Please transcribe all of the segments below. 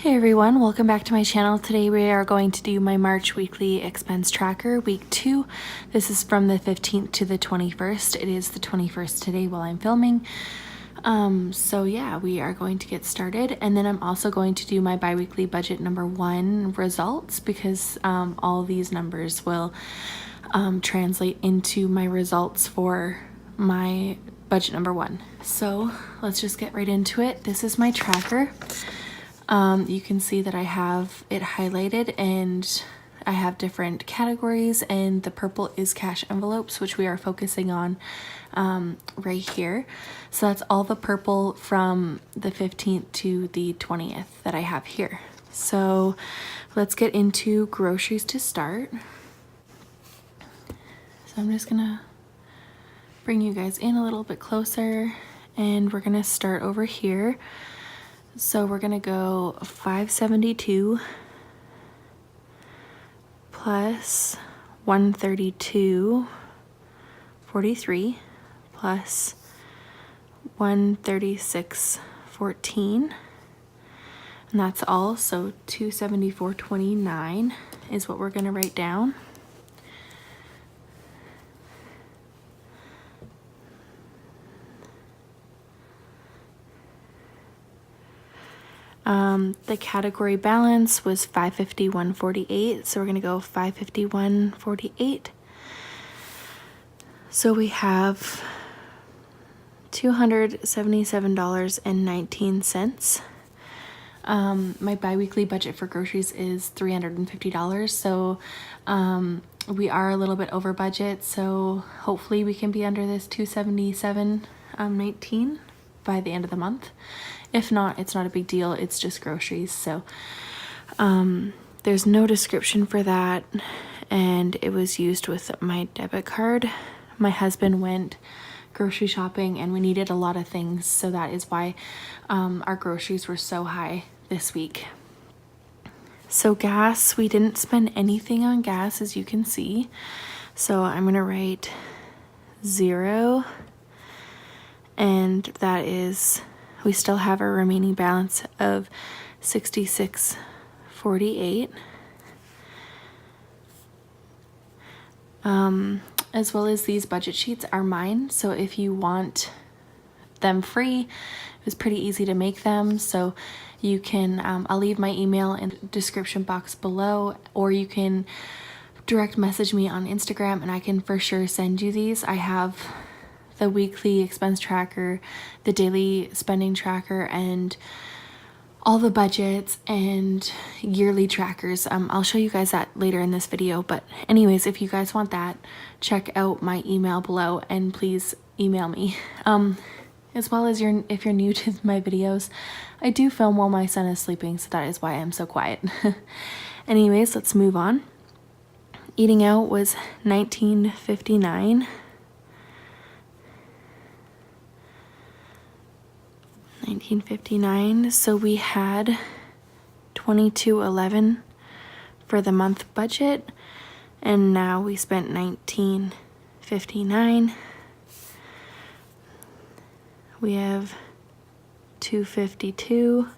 Hey everyone, welcome back to my channel. Today we are going to do my March weekly expense tracker, week 2. This is from the 15th to the 21st. It is the 21st today while I'm filming. So yeah, we are going to get started, and then I'm also going to do my bi-weekly budget number 1 results because all these numbers will translate into my results for my budget number 1. So let's just get right into it. This is my tracker. You can see that I have it highlighted and I have different categories, and the purple is cash envelopes, which we are focusing on right here. So that's all the purple from the 15th to the 20th that I have here. So let's get into groceries to start. So I'm just gonna bring you guys in a little bit closer, and we're gonna start over here. So we're gonna go $572 plus $132.43 plus $136.14, and that's all. So $274.29 is what we're gonna write down. The category balance was $551.48, so we're gonna go $551.48. So we have $277.19. My bi-weekly budget for groceries is $350, so we are a little bit over budget, so hopefully we can be under this $277.19 by the end of the month. If not, it's not a big deal, it's just groceries. So there's no description for that, and it was used with my debit card. My husband went grocery shopping and we needed a lot of things, so that is why our groceries were so high this week. So gas, we didn't spend anything on gas, as you can see, so I'm gonna write 0, and that is, we still have a remaining balance of $66.48. As well as these budget sheets are mine, so if you want them free, it was pretty easy to make them. So you can, I'll leave my email in the description box below, or you can direct message me on Instagram and I can for sure send you these. I have the weekly expense tracker, the daily spending tracker, and all the budgets and yearly trackers. I'll show you guys that later in this video, but anyways, if you guys want that, check out my email below and please email me. As well as if you're new to my videos, I do film while my son is sleeping, so that is why I'm so quiet. Anyways, let's move on. Eating out was $19.59. So we had $22.11 for the month budget, and now we spent $19.59. We have $252.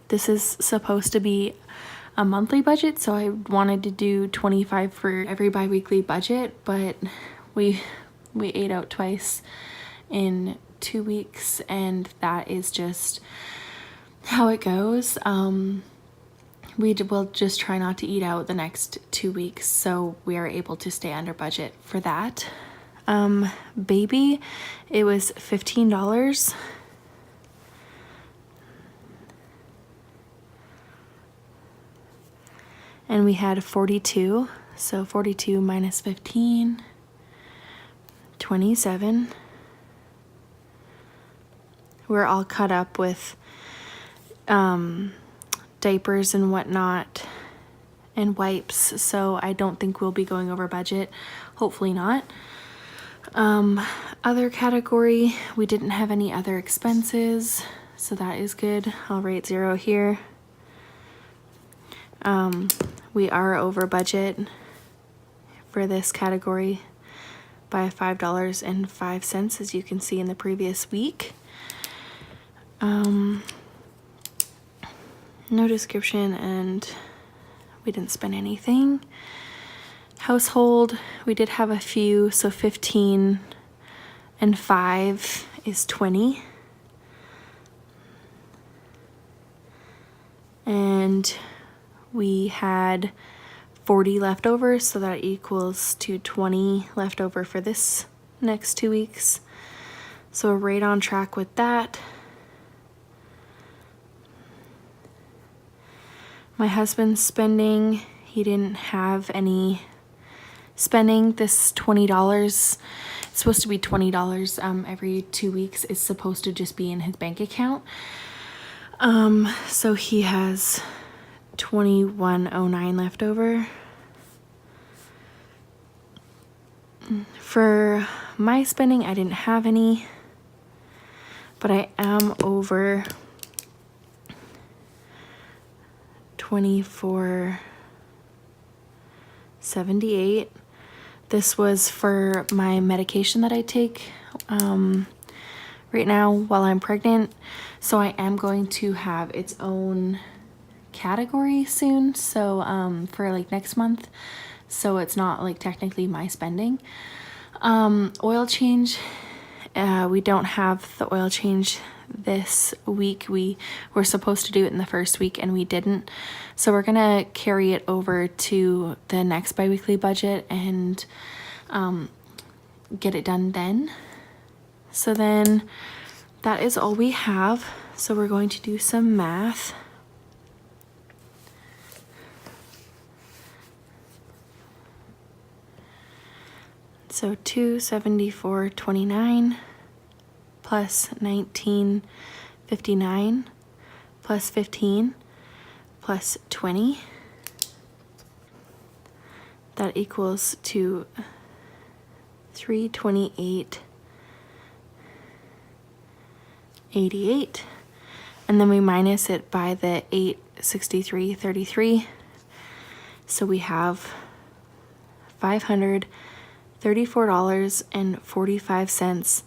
This is supposed to be a monthly budget, so I wanted to do $25 for every bi-weekly budget, but we ate out twice in 2 weeks, and that is just how it goes. We will just try not to eat out the next 2 weeks, so we are able to stay under budget for that. Baby, it was $15. And we had 42, so 42 minus 15, 27. We're all caught up with diapers and whatnot and wipes, so I don't think we'll be going over budget. Hopefully not. Other category, we didn't have any other expenses, so that is good. I'll rate 0 here. We are over budget for this category by $5.05, as you can see in the previous week. No description, and we didn't spend anything. Household, we did have a few, so 15 and 5 is 20. And we had 40 left over, so that equals to 20 left over for this next 2 weeks. So we're right on track with that. My husband's spending, he didn't have any spending. This $20, it's supposed to be $20 every 2 weeks. It's supposed to just be in his bank account. So he has $21.09 left over. For my spending, I didn't have any, but I am over $24.78. This was for my medication that I take right now while I'm pregnant. So I am going to have its own category soon. So for like next month. So it's not like technically my spending. Oil change. We don't have the oil change this week. We were supposed to do it in the first week and we didn't. So we're gonna carry it over to the next bi-weekly budget and get it done then. So then that is all we have. So we're going to do some math. So $274.29 plus $19.59 plus 15 plus 20. That equals to $328.88. And then we minus it by the $863.33. So we have $534.45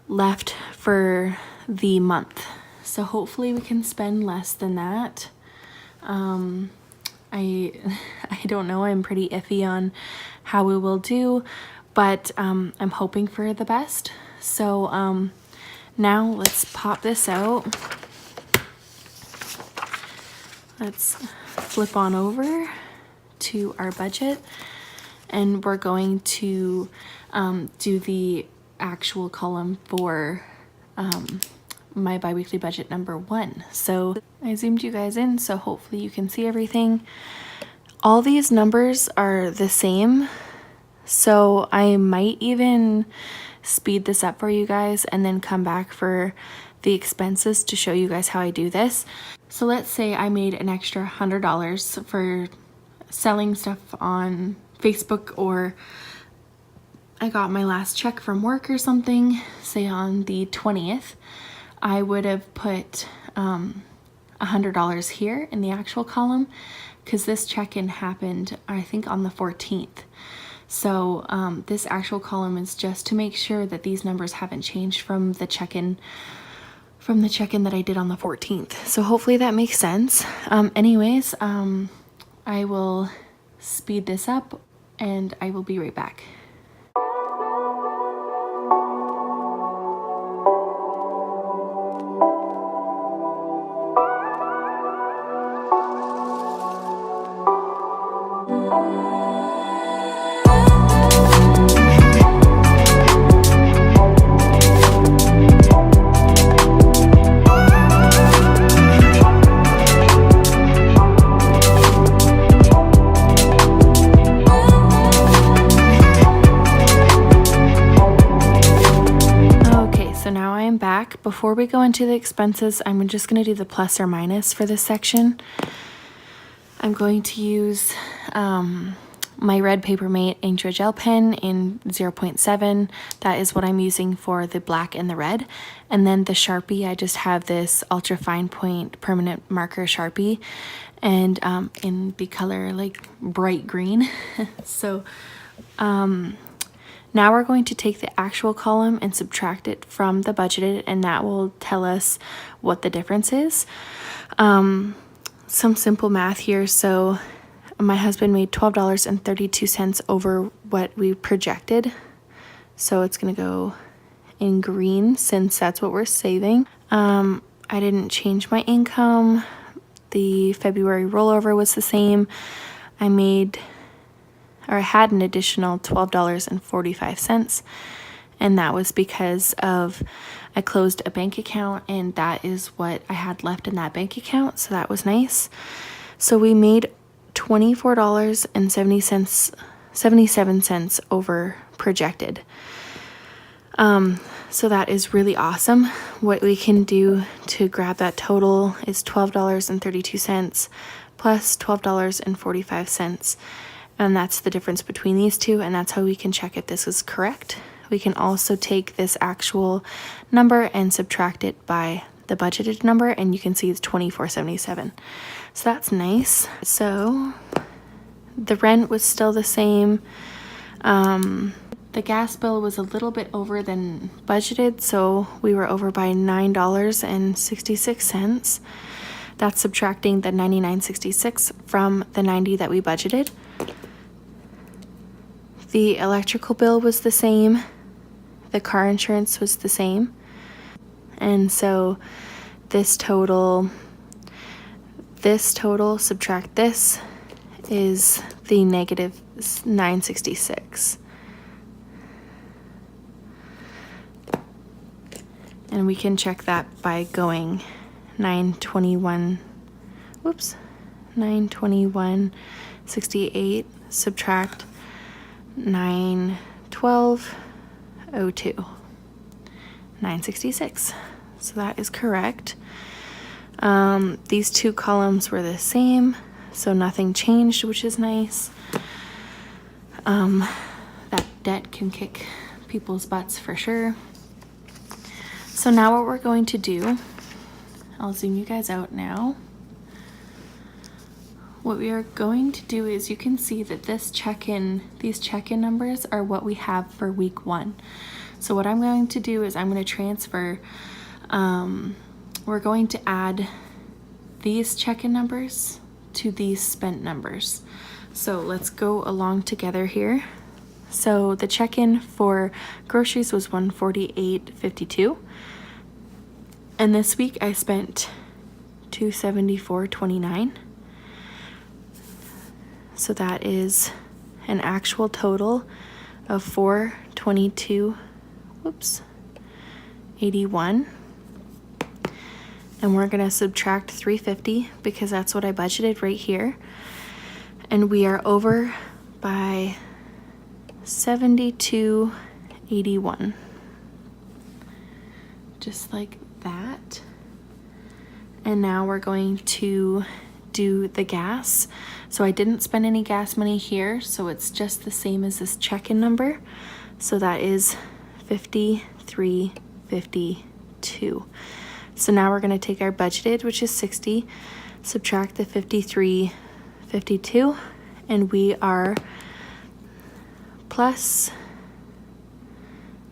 left for the month. So hopefully we can spend less than that. I don't know, I'm pretty iffy on how we will do, but I'm hoping for the best. So now let's pop this out. Let's flip on over to our budget, and we're going to do the actual column for my bi-weekly budget number 1. So I zoomed you guys in, so hopefully you can see everything. All these numbers are the same, so I might even speed this up for you guys and then come back for the expenses to show you guys how I do this. So let's say I made an extra $100 for selling stuff on Facebook, or I got my last check from work or something, say on the 20th, I would have put $100 here in the actual column, because this check-in happened, I think, on the 14th. So this actual column is just to make sure that these numbers haven't changed from the check-in that I did on the 14th. So hopefully that makes sense. Anyways, I will speed this up and I will be right back. Before we go into the expenses, I'm just going to do the plus or minus for this section. I'm going to use my red Papermate Inkjet gel pen in 0.7. That is what I'm using for the black and the red. And then the Sharpie, I just have this ultra fine point permanent marker Sharpie, and in the color like bright green. So Now we're going to take the actual column and subtract it from the budgeted, and that will tell us what the difference is. Some simple math here. So my husband made $12.32 over what we projected. So it's going to go in green since that's what we're saving. I didn't change my income. The February rollover was the same. I had an additional $12.45, and that was because of I closed a bank account, and that is what I had left in that bank account, so that was nice. So we made $24.77 over projected. So that is really awesome. What we can do to grab that total is $12.32 plus $12.45. And that's the difference between these two, and that's how we can check if this is correct. We can also take this actual number and subtract it by the budgeted number, and you can see it's $24.77. So that's nice. So the rent was still the same. The gas bill was a little bit over than budgeted, so we were over by $9.66. That's subtracting the $99.66 from the $90 that we budgeted. The electrical bill was the same. The car insurance was the same. And so this total subtract this is the negative $9.66. And we can check that by going 921.68 subtract 912.02, 966. So that is correct. These two columns were the same, so nothing changed, which is nice. That debt can kick people's butts for sure. So now what we're going to do, I'll zoom you guys out now. What we are going to do is, you can see that these check-in numbers are what we have for week 1. So what I'm going to do is I'm going to transfer, we're going to add these check-in numbers to these spent numbers. So let's go along together here. So the check-in for groceries was $148.52. And this week I spent $274.29. So that is an actual total of $422.81. And we're gonna subtract $350 because that's what I budgeted right here. And we are over by $72.81. Just like that. And now we're going to do the gas. So I didn't spend any gas money here, so it's just the same as this check-in number. So that is $53.52. So now we're going to take our budgeted, which is $60, subtract the $53.52, and we are plus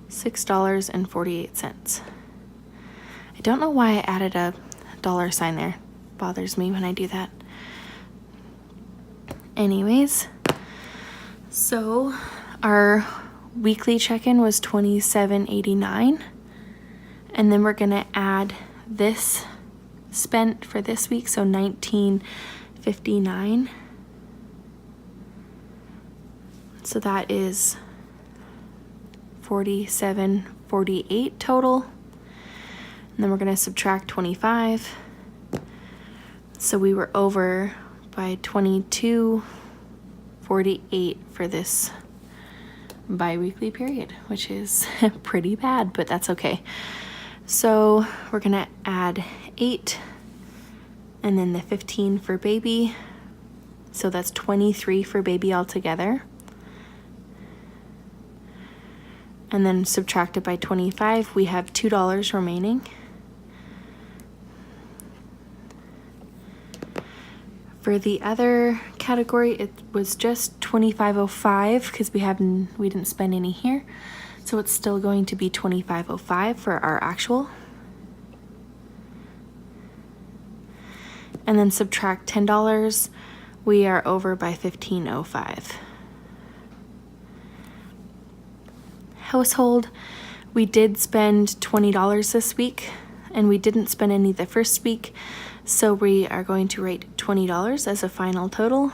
$6.48. I don't know why I added a dollar sign there. Bothers me when I do that. Anyways, so our weekly check-in was $27.89, and then we're gonna add this spent for this week, so $19.59. So that is $47.48 total. And then we're gonna subtract 25. So we were over by $22.48 for this bi-weekly period, which is pretty bad, but that's okay. So we're gonna add 8 and then the 15 for baby. So that's 23 for baby altogether. And then subtract it by 25, we have $2 remaining. For the other category, it was just $25.05 because we didn't spend any here. So it's still going to be $25.05 for our actual. And then subtract $10, we are over by $15.05. Household, we did spend $20 this week, and we didn't spend any the first week. So we are going to rate $20 as a final total,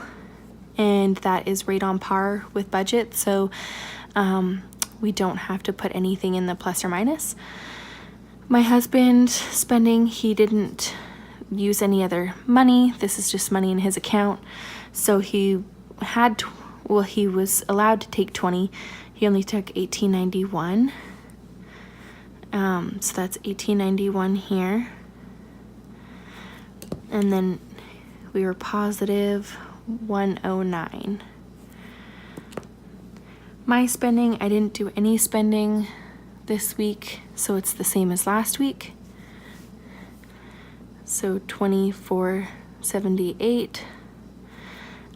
and that is right on par with budget. So we don't have to put anything in the plus or minus. My husband spending, he didn't use any other money. This is just money in his account. So he was allowed to take 20. He only took $18.91. So that's $18.91 here. And then we were positive $109. My spending, I didn't do any spending this week, so it's the same as last week. So $24.78.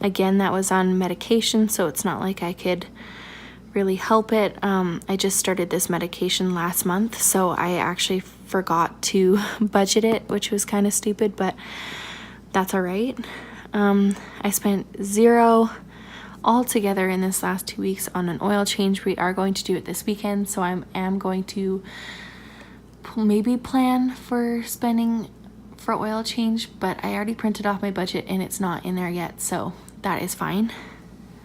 Again, that was on medication, so it's not like I could really help it. I just started this medication last month, so I actually forgot to budget it, which was kind of stupid, but that's all right. I spent $0 altogether in this last 2 weeks on an oil change. We are going to do it this weekend, so I am going to maybe plan for spending for oil change, but I already printed off my budget and it's not in there yet, so that is fine.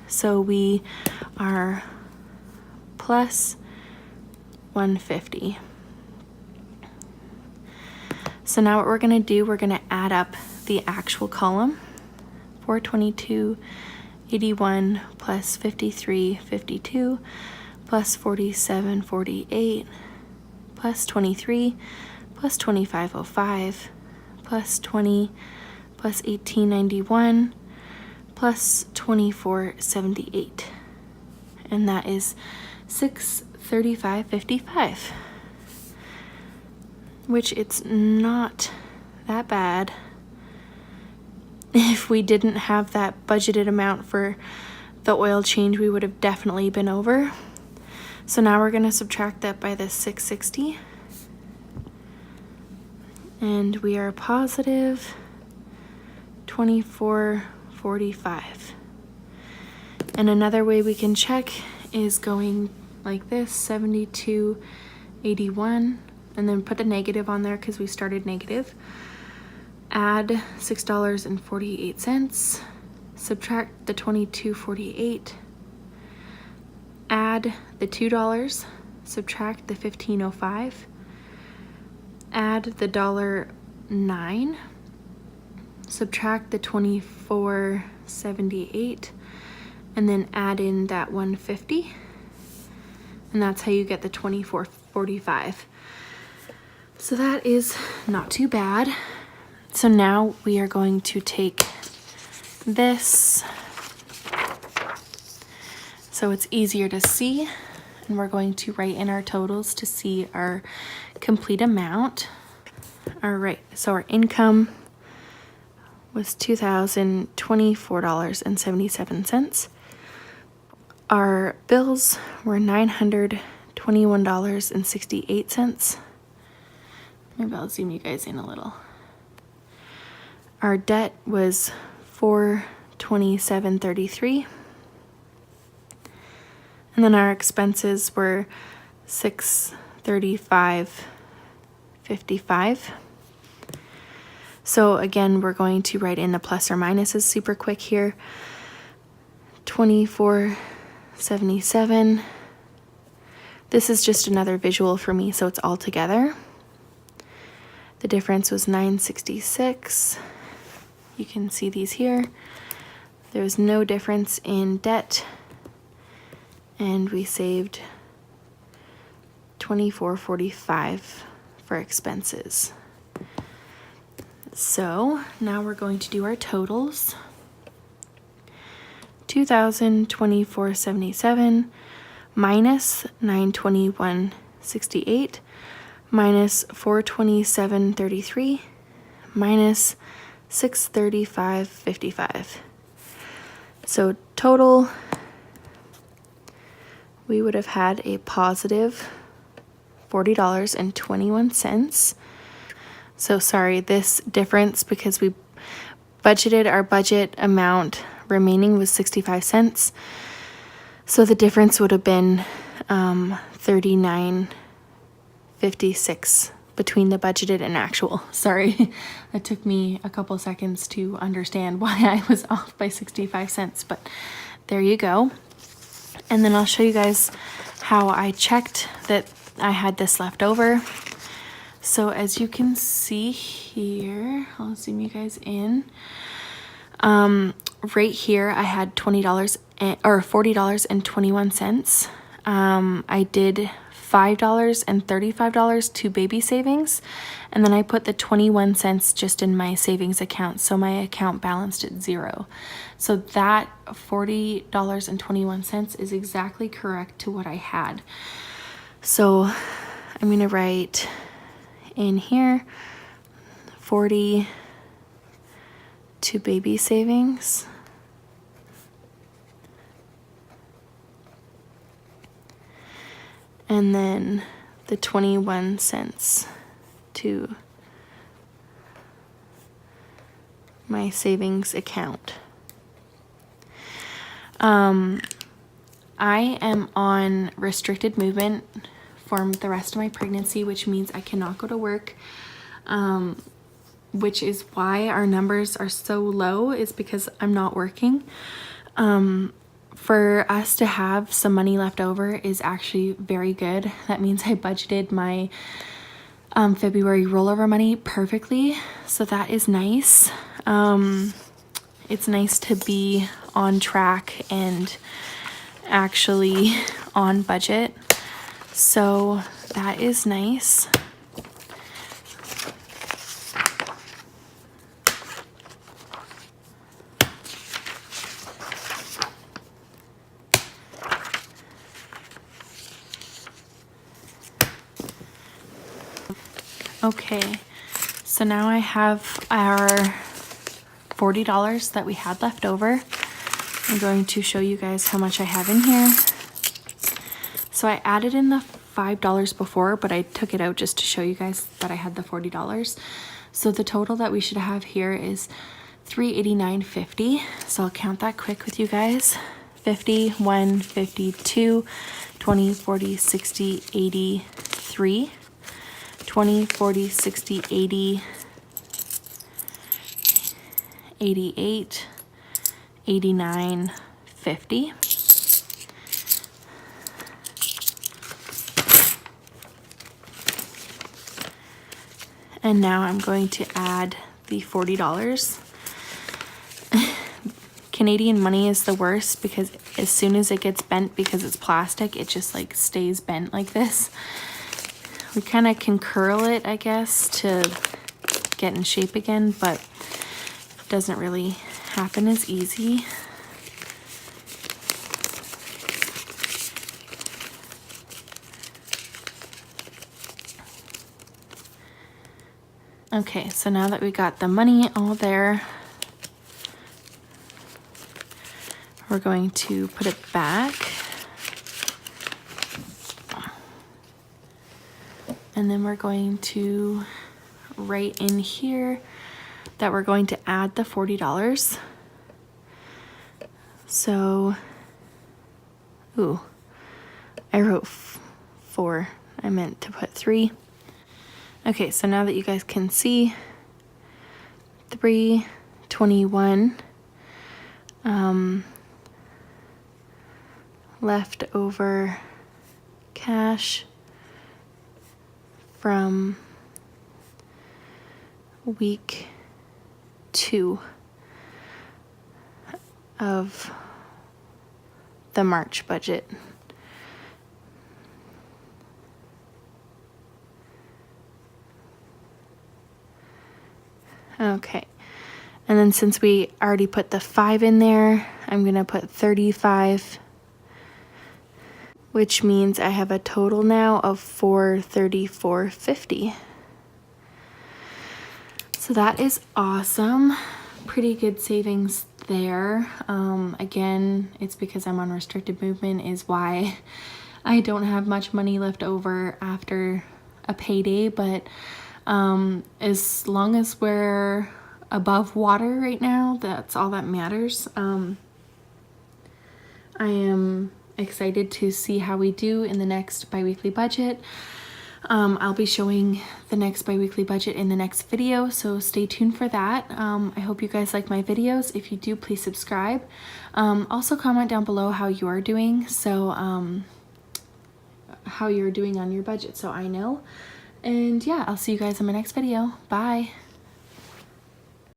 So we are plus $150. So now what we're going to do, we're going to add up the actual column. 422.81 plus 53.52 plus 47.48 plus 23 plus 25.05 plus 20 plus 18.91 plus 24.78, and that is 635.55, which it's not that bad. If we didn't have that budgeted amount for the oil change, we would have definitely been over. So now we're going to subtract that by the 660, and we are positive 24.45. And another way we can check is going like this, 72.81, and then put a negative on there because we started negative. Add $6.48, subtract the $22.48, add the $2, subtract the $15.05, add the $9, subtract the $24.78, and then add in that $150, and that's how you get the $24.45. So that is not too bad. So now we are going to take this so it's easier to see, and we're going to write in our totals to see our complete amount. All right, so our income was $2,024.77. Our bills were $921.68. Maybe I'll zoom you guys in a little. Our debt was $427.33, and then our expenses were $635.55. So again, we're going to write in the plus or minuses super quick here. $24.77. This is just another visual for me, so it's all together. The difference was $966. You can see these here. There was no difference in debt, and we saved $24.45 for expenses. So now we're going to do our totals. $2,024.77 minus $921.68 minus $427.33 minus $635.55. So total, we would have had a positive $40.21. So sorry, this difference, because we budgeted, our budget amount remaining was 65 cents. So the difference would have been $39.56 between the budgeted and actual. Sorry, that took me a couple seconds to understand why I was off by 65 cents, but there you go. And then I'll show you guys how I checked that I had this left over. So as you can see here, I'll zoom you guys in. Right here, I had $20 or $40.21. I did $5 and $35 to baby savings, and then I put the 21 cents just in my savings account, so my account balanced at zero. So that $40.21 is exactly correct to what I had. So I'm going to write in here 40 to baby savings, and then the 21 cents to my savings account. I am on restricted movement for the rest of my pregnancy, which means I cannot go to work, which is why our numbers are so low, is because I'm not working. For us to have some money left over is actually very good. That means I budgeted my February rollover money perfectly, so that is nice. It's nice to be on track and actually on budget, so that is nice. Okay, so now I have our $40 that we had left over. I'm going to show you guys how much I have in here. So I added in the $5 before, but I took it out just to show you guys that I had the $40. So the total that we should have here is $389.50. So I'll count that quick with you guys. 50, 1, 52, 20, 40, 60, 80, 3. 20, 40, 60, 80, 88, 89, 50. And now I'm going to add the $40. Canadian money is the worst because as soon as it gets bent, because it's plastic, it just like stays bent like this. We kind of can curl it, I guess, to get in shape again, but it doesn't really happen as easy. Okay, so now that we got the money all there, we're going to put it back. And then we're going to write in here that we're going to add the $40. So, ooh, I wrote 4. I meant to put 3. Okay, so now that you guys can see, $321 left over cash from week 2 of the March budget. Okay, and then since we already put the 5 in there, I'm gonna put 35, which means I have a total now of $434.50. So So that is awesome. Pretty good savings there. Again, it's because I'm on restricted movement is why I don't have much money left over after a payday, but as long as we're above water right now, that's all that matters. I am excited to see how we do in the next bi-weekly budget. I'll be showing the next bi-weekly budget in the next video, so stay tuned for that. I hope you guys like my videos. If you do, please subscribe. Also comment down below how you're doing, so how you're doing on your budget so I know. And yeah, I'll see you guys in my next video. Bye.